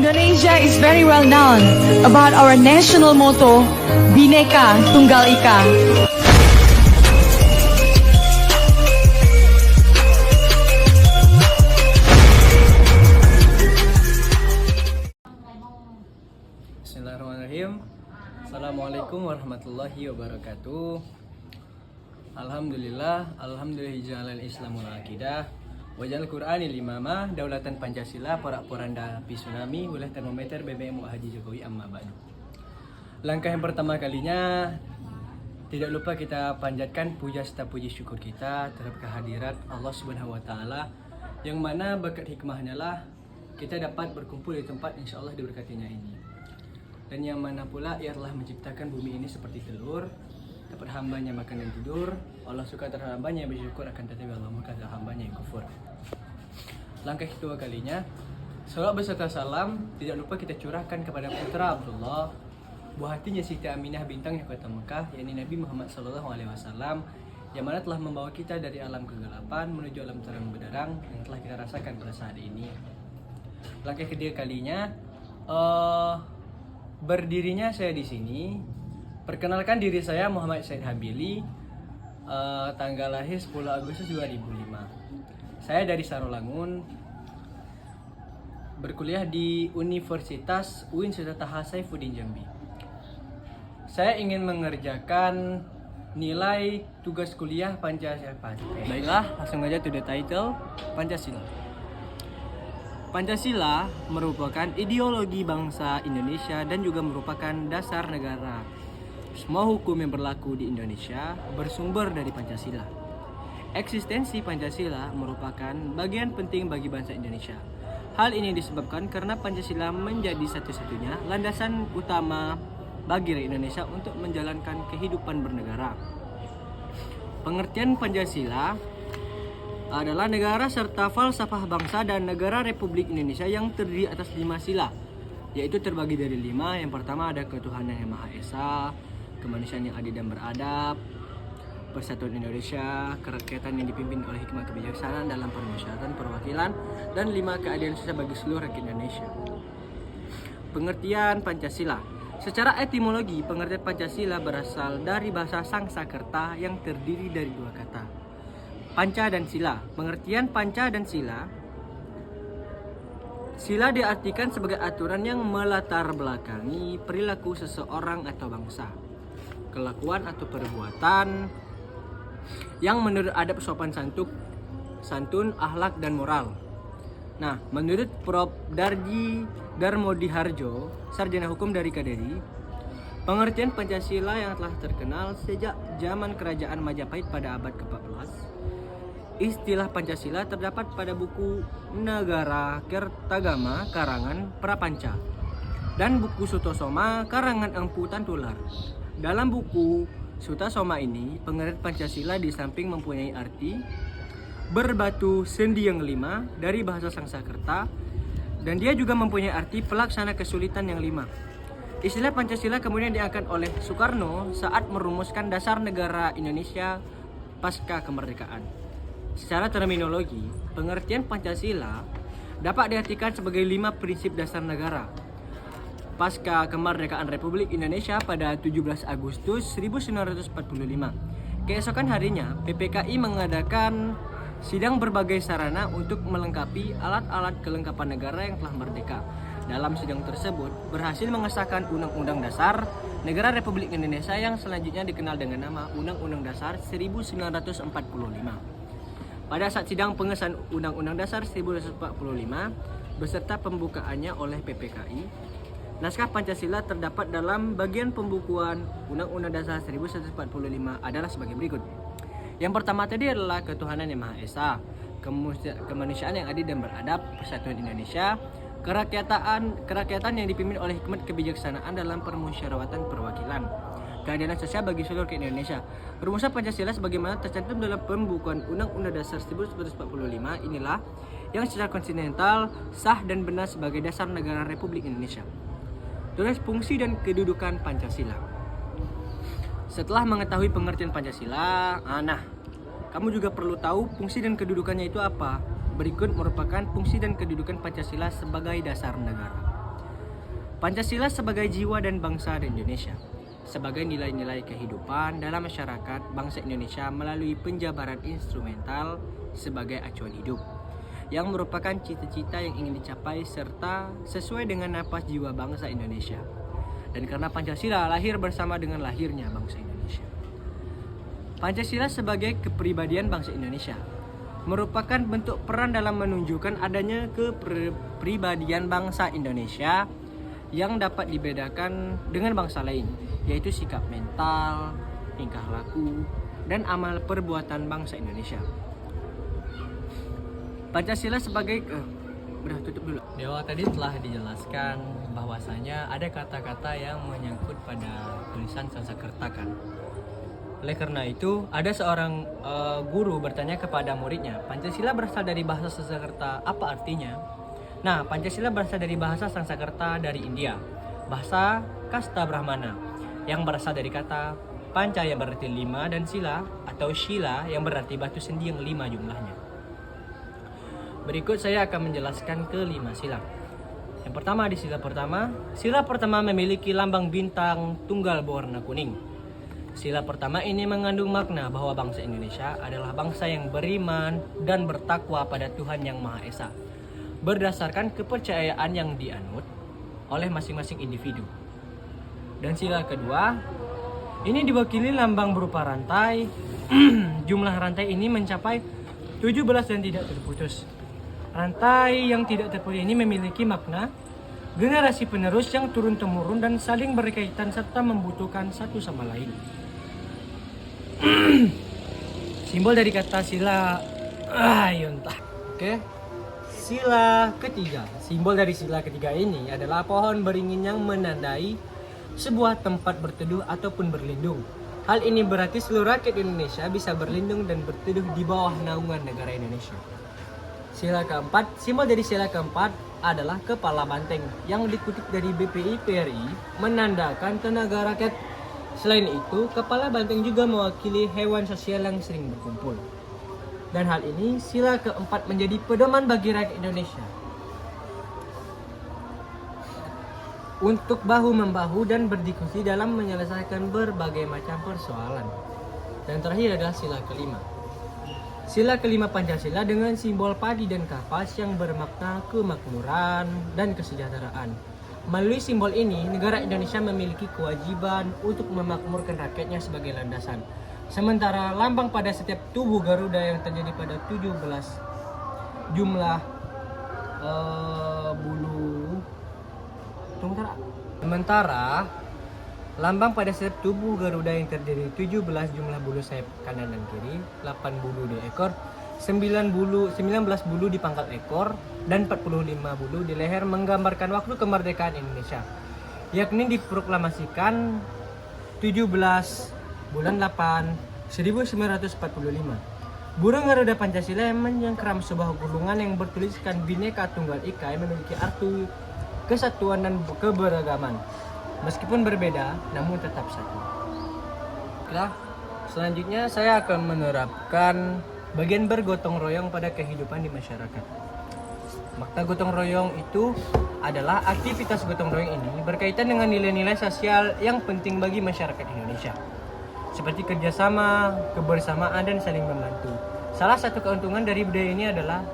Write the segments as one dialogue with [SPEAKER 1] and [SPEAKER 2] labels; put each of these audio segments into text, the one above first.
[SPEAKER 1] Indonesia is very well known about our national motto, Bhinneka Tunggal Ika.
[SPEAKER 2] Bismillahirrahmanirrahim. Assalamualaikum warahmatullahi wabarakatuh. Alhamdulillah Islamul Aqidah Wajal Qur'anil Imamah Daulatan Pancasila Porak Poranda Api Tsunami Wilayah Termometer BBM Haji Jokowi Amma Ba'du. Langkah yang pertama kalinya, tidak lupa kita panjatkan puja serta puji syukur kita terhadap kehadirat Allah Subhanahu wa Ta'ala, yang mana berkat hikmahnya lah kita dapat berkumpul di tempat insya Allah diberkatinya ini. Dan yang mana pula ia telah menciptakan bumi ini seperti telur, dapat hambanya makan dan tidur. Allah suka terhadap hambanya yang bersyukur, akan tetapi Allah murka terhadap hambanya yang kufur. Langkah kedua kalinya, salawat beserta salam tidak lupa kita curahkan kepada putra Abdullah, buah hatinya Siti Aminah bintangnya kota Mekah, yakni Nabi Muhammad SAW, yang mana telah membawa kita dari alam kegelapan menuju alam terang benderang yang telah kita rasakan pada saat ini. Langkah ketiga kalinya, berdirinya saya di sini. Perkenalkan diri saya Muhammad Said Habili, tanggal lahir 10 Agustus 2005. Saya dari Sarolangun, berkuliah di Universitas UIN Sultan Taha Saifuddin Jambi. Saya ingin mengerjakan nilai tugas kuliah Pancasila. Baiklah, langsung aja to the title, Pancasila. Pancasila merupakan ideologi bangsa Indonesia dan juga merupakan dasar negara. Semua hukum yang berlaku di Indonesia bersumber dari Pancasila. Eksistensi Pancasila merupakan bagian penting bagi bangsa Indonesia. Hal ini disebabkan karena Pancasila menjadi satu-satunya landasan utama bagi rakyat Indonesia untuk menjalankan kehidupan bernegara. Pengertian Pancasila adalah negara serta falsafah bangsa dan negara Republik Indonesia yang terdiri atas 5 sila, yaitu terbagi dari 5. Yang pertama ada ketuhanan yang Maha Esa, kemanusiaan yang adil dan beradab, persatuan Indonesia, kerakyatan yang dipimpin oleh hikmah kebijaksanaan dalam permusyawaratan perwakilan, dan 5 keadilan sosial bagi seluruh rakyat Indonesia. Pengertian Pancasila. Secara etimologi, pengertian Pancasila berasal dari bahasa Sangsakerta yang terdiri dari 2 kata, panca dan sila. Pengertian panca dan sila. Sila diartikan sebagai aturan yang melatar belakangi perilaku seseorang atau bangsa, kelakuan atau perbuatan yang menurut adab sopan santun, akhlak dan moral. Nah, menurut Prof. Darji Darmodiharjo, sarjana hukum dari KDRI, pengertian Pancasila yang telah terkenal sejak zaman Kerajaan Majapahit pada abad ke-14. Istilah Pancasila terdapat pada buku Negara Kertagama karangan Prapanca dan buku Sutasoma karangan Empu Tantular. Dalam buku Sutasoma ini, pengertian Pancasila di samping mempunyai arti berbatu sendi yang 5 dari bahasa Sangsakerta, dan dia juga mempunyai arti pelaksana kesulitan yang 5. Istilah Pancasila kemudian diangkat oleh Soekarno saat merumuskan dasar negara Indonesia pasca kemerdekaan. Secara terminologi, pengertian Pancasila dapat diartikan sebagai 5 prinsip dasar negara. Pasca kemerdekaan Republik Indonesia pada 17 Agustus 1945, keesokan harinya PPKI mengadakan sidang berbagai sarana untuk melengkapi alat-alat kelengkapan negara yang telah merdeka. Dalam sidang tersebut berhasil mengesahkan Undang-Undang Dasar Negara Republik Indonesia yang selanjutnya dikenal dengan nama Undang-Undang Dasar 1945. Pada saat sidang pengesahan Undang-Undang Dasar 1945 beserta pembukaannya oleh PPKI, naskah Pancasila terdapat dalam bagian pembukuan Undang-Undang Dasar 1945 adalah sebagai berikut. Yang pertama tadi adalah ketuhanan yang Maha Esa, kemanusiaan yang adil dan beradab, persatuan Indonesia, kerakyatan yang dipimpin oleh hikmat kebijaksanaan dalam permusyawaratan perwakilan, keadilan sosial bagi seluruh rakyat Indonesia. Rumusan Pancasila sebagaimana tercantum dalam pembukuan Undang-Undang Dasar 1945 inilah yang secara konstitusional sah dan benar sebagai dasar negara Republik Indonesia. Tulis fungsi dan kedudukan Pancasila. Setelah mengetahui pengertian Pancasila, kamu juga perlu tahu fungsi dan kedudukannya itu apa. Berikut merupakan fungsi dan kedudukan Pancasila sebagai dasar negara. Pancasila sebagai jiwa dan bangsa di Indonesia, sebagai nilai-nilai kehidupan dalam masyarakat bangsa Indonesia melalui penjabaran instrumental sebagai acuan hidup, yang merupakan cita-cita yang ingin dicapai serta sesuai dengan napas jiwa bangsa Indonesia. Dan karena Pancasila lahir bersama dengan lahirnya bangsa Indonesia. Pancasila sebagai kepribadian bangsa Indonesia merupakan bentuk peran dalam menunjukkan adanya kepribadian bangsa Indonesia yang dapat dibedakan dengan bangsa lain, yaitu sikap mental, tingkah laku, dan amal perbuatan bangsa Indonesia. Pancasila sebagai udah tutup dulu. Di awal tadi telah dijelaskan bahwasanya ada kata-kata yang menyangkut pada tulisan Sanskerta kan. Oleh karena itu, ada seorang guru bertanya kepada muridnya, Pancasila berasal dari bahasa Sanskerta, apa artinya? Nah, Pancasila berasal dari bahasa Sanskerta dari India, bahasa Kasta Brahmana, yang berasal dari kata Panca yang berarti 5 dan Sila atau Shila yang berarti batu sendi yang 5 jumlahnya. Berikut saya akan menjelaskan kelima sila. Yang pertama di sila pertama memiliki lambang bintang tunggal berwarna kuning. Sila pertama ini mengandung makna bahwa bangsa Indonesia adalah bangsa yang beriman dan bertakwa pada Tuhan Yang Maha Esa, berdasarkan kepercayaan yang dianut oleh masing-masing individu. Dan sila kedua, ini diwakili lambang berupa rantai. Jumlah rantai ini mencapai 17 dan tidak terputus. Rantai yang tidak terputus ini memiliki makna generasi penerus yang turun-temurun dan saling berkaitan serta membutuhkan satu sama lain. Simbol dari kata sila Oke. Sila ketiga. Simbol dari sila ketiga ini adalah pohon beringin yang menandai sebuah tempat berteduh ataupun berlindung. Hal ini berarti seluruh rakyat Indonesia bisa berlindung dan berteduh di bawah naungan negara Indonesia. Sila keempat, simbol dari sila keempat adalah kepala banteng yang dikutip dari BPI PRI menandakan tenaga rakyat. Selain itu, kepala banteng juga mewakili hewan sosial yang sering berkumpul. Dan hal ini sila keempat menjadi pedoman bagi rakyat Indonesia untuk bahu-membahu dan berdiskusi dalam menyelesaikan berbagai macam persoalan. Dan terakhir adalah sila kelima. Sila kelima Pancasila dengan simbol padi dan kapas yang bermakna kemakmuran dan kesejahteraan. Melalui simbol ini, negara Indonesia memiliki kewajiban untuk memakmurkan rakyatnya sebagai landasan. Sementara lambang pada setiap tubuh Garuda yang terjadi pada 17 jumlah bulu. Sementara lambang pada setiap tubuh Garuda yang terdiri 17 jumlah bulu sayap kanan dan kiri, 8 bulu di ekor, 19 bulu di pangkal ekor, dan 45 bulu di leher menggambarkan waktu kemerdekaan Indonesia, yakni diproklamasikan 17 bulan 8 1945. Burung Garuda Pancasila yang menyengkeram sebuah gulungan yang bertuliskan Bhinneka Tunggal Ika yang memiliki arti kesatuan dan keberagaman. Meskipun berbeda, namun tetap satu. Nah, selanjutnya saya akan menerapkan bagian bergotong royong pada kehidupan di masyarakat. Makna gotong royong itu adalah aktivitas gotong royong ini berkaitan dengan nilai-nilai sosial yang penting bagi masyarakat Indonesia, seperti kerjasama, kebersamaan, dan saling membantu. Salah satu keuntungan dari budaya ini adalah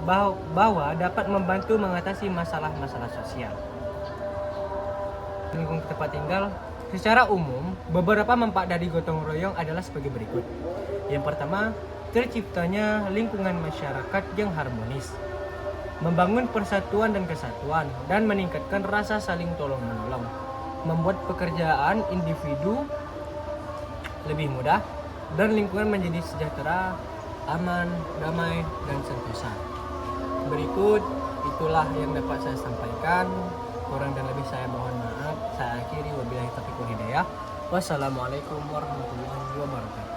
[SPEAKER 2] bahwa dapat membantu mengatasi masalah-masalah sosial. Lingkungan tempat tinggal, secara umum, beberapa manfaat dari gotong royong adalah sebagai berikut. Yang pertama, terciptanya lingkungan masyarakat yang harmonis, membangun persatuan dan kesatuan, dan meningkatkan rasa saling tolong-menolong, membuat pekerjaan individu lebih mudah, dan lingkungan menjadi sejahtera, aman, damai, dan sentosa. Berikut, itulah yang dapat saya sampaikan. Kurang dan lebih saya mohon maaf. Saya akhiri, wabillahi taufiq wal hidayah. Wassalamualaikum warahmatullahi wabarakatuh.